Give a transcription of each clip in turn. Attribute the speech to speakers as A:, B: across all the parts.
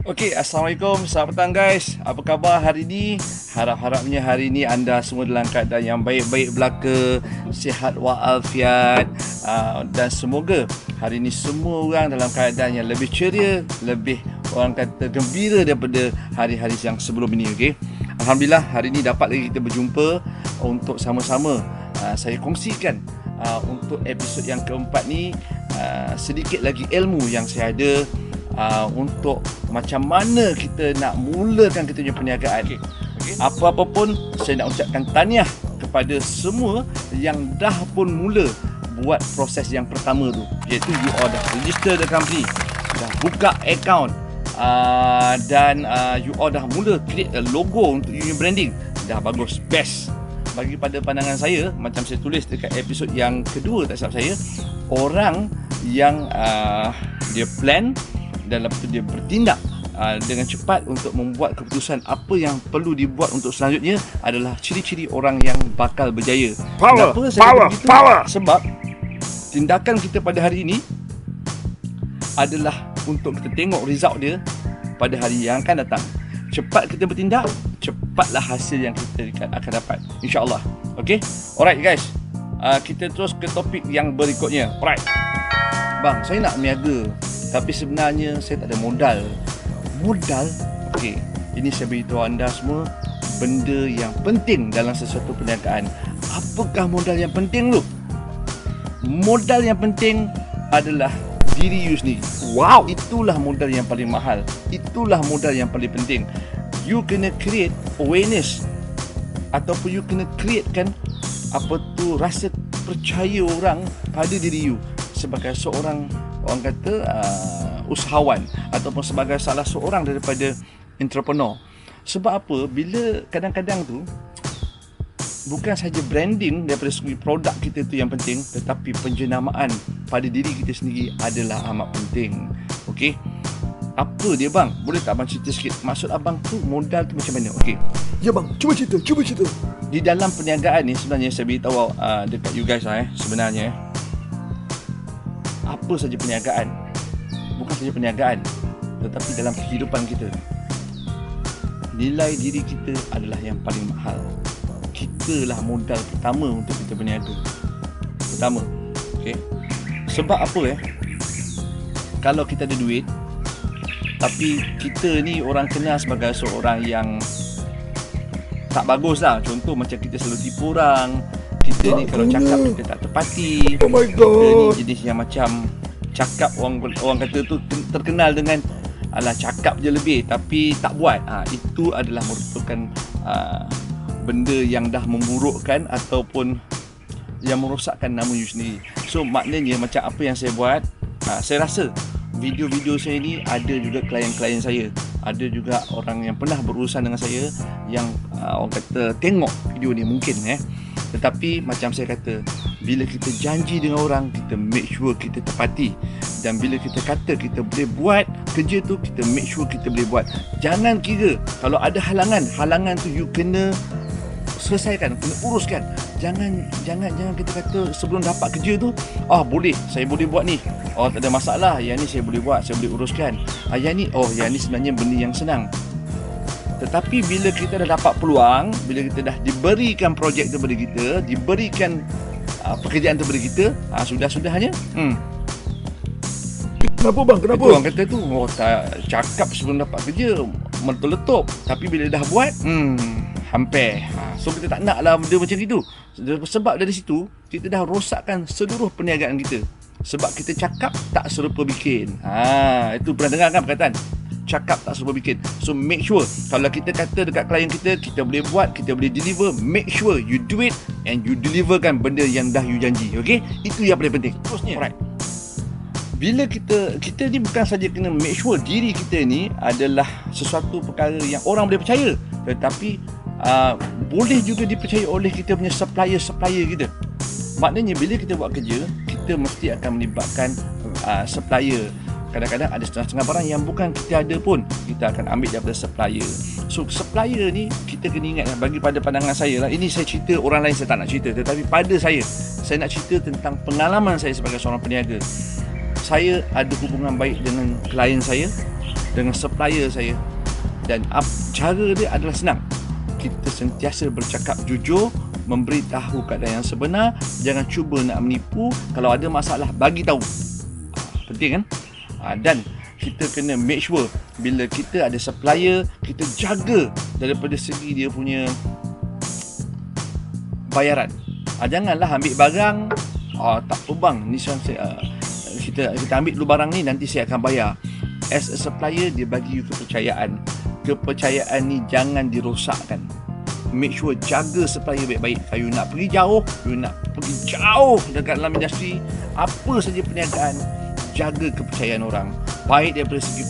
A: Okey, Assalamualaikum, selamat petang guys. Apa khabar hari ini? Harap-harapnya hari ini anda semua dalam keadaan yang baik-baik belaka, sihat walafiat, dan semoga hari ini semua orang dalam keadaan yang lebih ceria, lebih orang kata gembira daripada hari-hari yang sebelum ini. Okey. Alhamdulillah hari ini dapat lagi kita berjumpa untuk sama-sama saya kongsikan untuk episod yang keempat ni sedikit lagi ilmu yang saya ada untuk macam mana kita nak mulakan kita punya perniagaan. Okay. Apa-apa pun saya nak ucapkan tahniah kepada semua yang dah pun mula buat proses yang pertama tu, iaitu you all dah register the company, dah buka account, dan you all dah mula create a logo untuk you punya branding. Dah bagus, best. Bagi pada pandangan saya, macam saya tulis dekat episod yang kedua tak silap saya, orang yang dia plan dan lepas tu dia bertindak dengan cepat untuk membuat keputusan apa yang perlu dibuat untuk selanjutnya adalah ciri-ciri orang yang bakal berjaya. Kenapa saya kata begitu? Sebab tindakan kita pada hari ini adalah untuk kita tengok result dia pada hari yang akan datang. Cepat kita bertindak, cepatlah hasil yang kita akan dapat, insya-Allah. Okey. Alright guys. Kita terus ke topik yang berikutnya. Alright. Bang, saya nak berniaga, tapi sebenarnya saya tak ada modal. Modal? Okey, ini saya beritahu anda semua benda yang penting dalam sesuatu perniagaan. Apakah modal yang penting tu? Modal yang penting adalah diri you sendiri. Wow, itulah modal yang paling mahal. Itulah modal yang paling penting. You kena create awareness, ataupun you kena createkan apa tu rasa percaya orang pada diri you sebagai seorang, orang kata usahawan, ataupun sebagai salah seorang daripada entrepreneur. Sebab apa? Bila kadang-kadang tu bukan saja branding daripada segi produk kita tu yang penting, tetapi penjenamaan pada diri kita sendiri adalah amat penting. Okey. Apa dia bang? Boleh tak abang cerita sikit? Maksud abang tu modal tu macam mana? Okey.
B: Ya bang, cuba cerita.
A: Di dalam perniagaan ni sebenarnya saya beritahu dekat you guys sebenarnya apa saja perniagaan, bukan saja perniagaan, tetapi dalam kehidupan kita, nilai diri kita adalah yang paling mahal. Kitalah modal pertama untuk kita berniaga. Pertama, okey. Sebab apa kalau kita ada duit, tapi kita ni orang kenal sebagai seorang yang tak bagus lah. Contoh macam kita selalu tipu orang, kita ni kalau cakap kita tak tepati.
B: Oh my
A: Kita ni
B: god.
A: jenis yang macam cakap, orang kata tu terkenal dengan alah cakap je lebih tapi tak buat. Itu adalah merupakan benda yang dah memburukkan ataupun yang merosakkan nama you sendiri. So maknanya macam apa yang saya buat, saya rasa video-video saya ni ada juga klien-klien saya, ada juga orang yang pernah berurusan dengan saya yang orang kata tengok video ni mungkin tetapi macam saya kata, bila kita janji dengan orang, kita make sure kita tepati. Dan bila kita kata kita boleh buat kerja tu, kita make sure kita boleh buat. Jangan kira kalau ada halangan tu you kena selesaikan, kena uruskan. Jangan kita kata sebelum dapat kerja tu, boleh, saya boleh buat ni. Tak ada masalah, yang ni saya boleh buat, saya boleh uruskan. Yang ni sebenarnya benda yang senang. Tetapi bila kita dah dapat peluang, bila kita dah diberikan projek tu kepada kita, diberikan pekerjaan tu kepada kita, sudah-sudahnya
B: Kenapa bang? Kenapa?
A: itu orang kata tu, tak cakap sebelum dapat kerja meletup-letup, tapi bila dah buat hampir. So kita tak nak lah benda macam itu. Sebab dari situ kita dah rosakkan seluruh perniagaan kita. Sebab kita cakap tak serupa bikin. Itu pernah dengar kan perkataan? Cakap tak serupa bikin. So make sure kalau kita kata dekat klien kita, kita boleh buat, kita boleh deliver, make sure you do it and you deliverkan benda yang dah you janji. Okay? Itu yang paling penting. Terusnya, alright. Bila kita ni bukan saja kena make sure diri kita ni adalah sesuatu perkara yang orang boleh percaya, tetapi boleh juga dipercaya oleh kita punya supplier kita. Maknanya bila kita buat kerja, kita mesti akan melibatkan supplier. Kadang-kadang ada setengah-setengah barang yang bukan kita ada pun, kita akan ambil daripada supplier. So supplier ni kita kena ingat, bagi pada pandangan saya lah, ini saya cerita, orang lain saya tak nak cerita, tetapi pada saya nak cerita tentang pengalaman saya sebagai seorang peniaga. Saya ada hubungan baik dengan klien saya, dengan supplier saya. Dan cara dia adalah senang. Kita sentiasa bercakap jujur, memberitahu keadaan yang sebenar, jangan cuba nak menipu. Kalau ada masalah, bagi tahu. Penting kan? Dan kita kena make sure bila kita ada supplier, kita jaga daripada segi dia punya bayaran. Janganlah ambil barang, tak apa bang, ni kita ambil dulu barang ni, nanti saya akan bayar. As a supplier, dia bagi you kepercayaan. Kepercayaan ni jangan dirosakkan. Make sure jaga supplier baik-baik. Kalau you nak pergi jauh dekat dalam industri, apa saja perniagaan, jaga kepercayaan orang. Baik daripada segi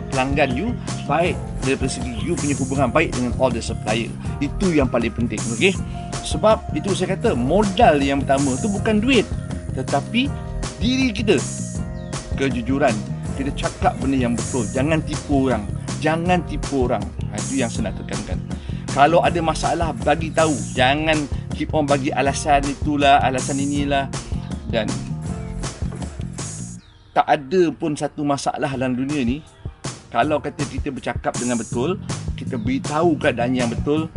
A: pelanggan you, baik daripada segi you punya hubungan baik dengan all the supplier. Itu yang paling penting, okey? Sebab itu saya kata, modal yang pertama tu bukan duit, tetapi diri kita. Kejujuran. Kita cakap benda yang betul. Jangan tipu orang. Itu yang saya nak tekankan. Kalau ada masalah, bagi tahu. Jangan keep on bagi alasan itulah, alasan inilah. Dan tak ada pun satu masalah dalam dunia ni, kalau kata kita bercakap dengan betul, kita beritahu keadaan yang betul,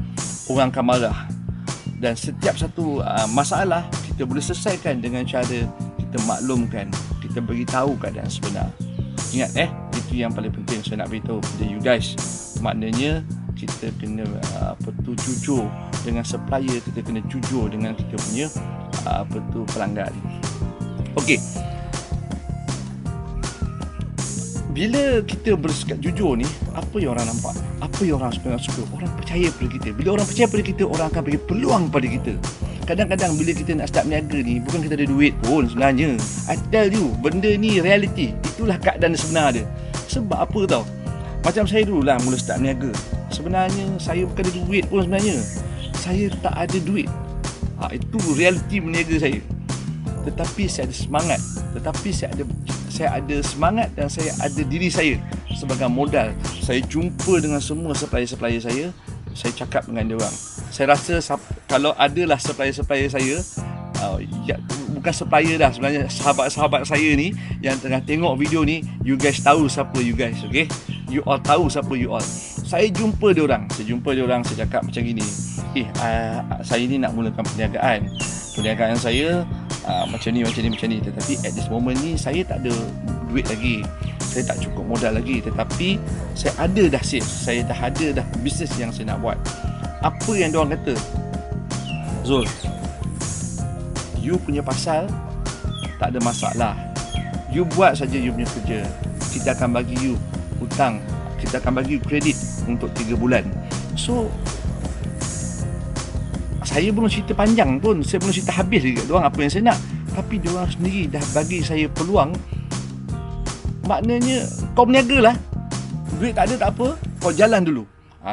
A: orang akan marah. Dan setiap satu masalah kita boleh selesaikan dengan cara kita maklumkan, kita beritahu keadaan sebenar. Ingat itu yang paling penting saya nak beritahu kepada you guys. Maknanya kita kena jujur dengan supplier, kita kena jujur dengan kita punya pelanggan. Okey. Bila kita bersikap jujur ni, apa yang orang nampak? Apa yang orang suka? Orang percaya pada kita. Bila orang percaya pada kita, orang akan bagi peluang pada kita. Kadang-kadang bila kita nak start berniaga ni, bukan kita ada duit pun sebenarnya. I tell you, benda ni reality. Itulah keadaan sebenar dia. Sebab apa tau? Macam saya dulu lah mula start berniaga. Sebenarnya saya bukan ada duit pun sebenarnya. Saya tak ada duit. Itu reality berniaga saya. Tetapi saya ada semangat. Saya ada semangat dan saya ada diri saya sebagai modal. Saya jumpa dengan semua supplier-supplier saya cakap dengan dia orang. Saya rasa kalau adalah supplier-supplier saya, bukan supplier dah, sebenarnya sahabat-sahabat saya ni yang tengah tengok video ni, you guys tahu siapa you guys, okay? You all tahu siapa you all. Saya jumpa dia orang, saya cakap macam gini. Saya ni nak mulakan perniagaan saya macam ni. Tetapi at this moment ni saya tak ada duit lagi, saya tak cukup modal lagi. Tetapi saya ada dah save, saya dah ada dah bisnes yang saya nak buat. Apa yang diorang kata, Zul, you punya pasal tak ada masalah, you buat saja you punya kerja, kita akan bagi you hutang, kita akan bagi you kredit untuk 3 bulan. So saya belum cerita panjang pun, saya belum cerita habis dekat diorang apa yang saya nak, tapi diorang sendiri dah bagi saya peluang. Maknanya kau berniaga lah, duit tak ada tak apa, kau jalan dulu.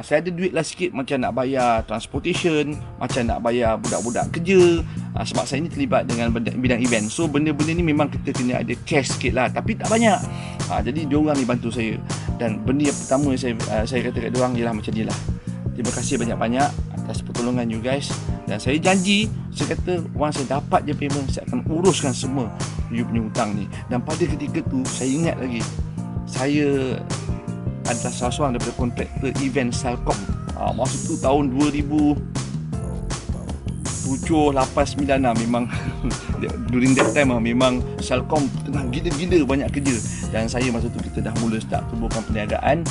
A: Saya ada duit lah sikit, macam nak bayar transportation, macam nak bayar budak-budak kerja. Sebab saya ni terlibat dengan bidang event, so benda-benda ni memang kita kena ada cash sikit lah, tapi tak banyak. Jadi diorang ni bantu saya. Dan benda yang pertama saya kata kat diorang ialah macam ni lah, terima kasih banyak-banyak atas pertolongan you guys. Dan saya janji, saya kata once saya dapat je payment, saya akan uruskan semua you punya hutang ni. Dan pada ketika tu saya ingat lagi, saya adalah salah seorang daripada kontraktor event Salcom. Masa tu tahun 2007, 8, 9 lah. Memang during that time memang Salcom tengah gila-gila banyak kerja. Dan saya masa tu kita dah mula start tubuhkan perniagaan.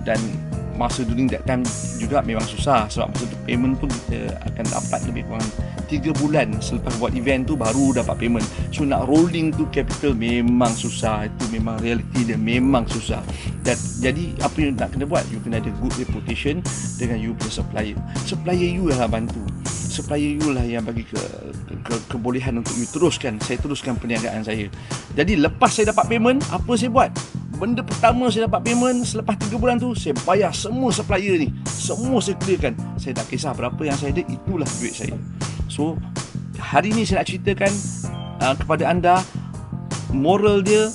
A: Dan masa during that time juga memang susah, sebab masa tu payment pun kita akan dapat lebih kurang 3 bulan selepas buat event tu baru dapat payment. So nak rolling tu capital memang susah. Itu memang reality dia, memang susah. Dan jadi apa yang nak kena buat, you kena ada good reputation dengan you punya supplier you lah bantu. Supplier you lah yang bagi kebolehan untuk you teruskan. Saya teruskan perniagaan saya. Jadi lepas saya dapat payment, apa saya buat? Benda pertama saya dapat payment selepas 3 bulan tu, saya bayar semua supplier ni. Semua saya clearkan. Saya tak kisah berapa yang saya ada, itulah duit saya. So hari ni saya nak ceritakan kepada anda, moral dia,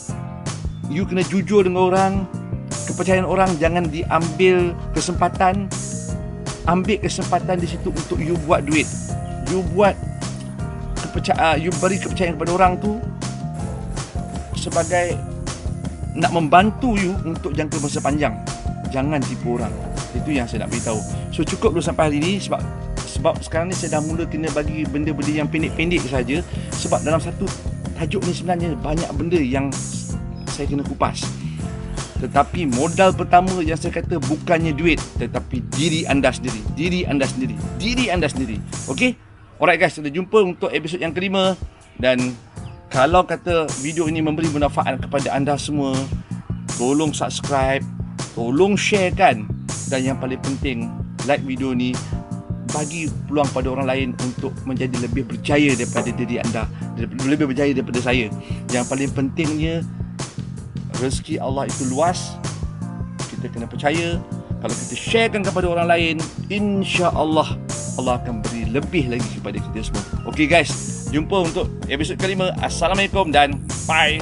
A: you kena jujur dengan orang. Kepercayaan orang jangan diambil kesempatan. Ambil kesempatan di situ untuk you buat duit. You buat you beri kepercayaan kepada orang tu sebagai nak membantu you untuk jangka masa panjang. Jangan tipu orang. Itu yang saya nak beritahu. So cukup dulu sampai hari ini, sebab sekarang ni saya dah mula kena bagi benda-benda yang pendek-pendek saja, sebab dalam satu tajuk ni sebenarnya banyak benda yang saya kena kupas. Tetapi modal pertama yang saya kata bukannya duit, tetapi diri anda sendiri. Diri anda sendiri. Diri anda sendiri. Okey? Alright guys, kita jumpa untuk episod yang kelima. Dan kalau kata video ini memberi manfaat kepada anda semua, tolong subscribe, tolong sharekan, dan yang paling penting, like video ni, bagi peluang pada orang lain untuk menjadi lebih berjaya daripada diri anda, lebih berjaya daripada saya. Yang paling pentingnya, rezeki Allah itu luas. Kita kena percaya. Kalau kita sharekan kepada orang lain, insya-Allah Allah akan beri lebih lagi kepada kita semua. Okey guys, jumpa untuk episod kelima. Assalamualaikum dan bye.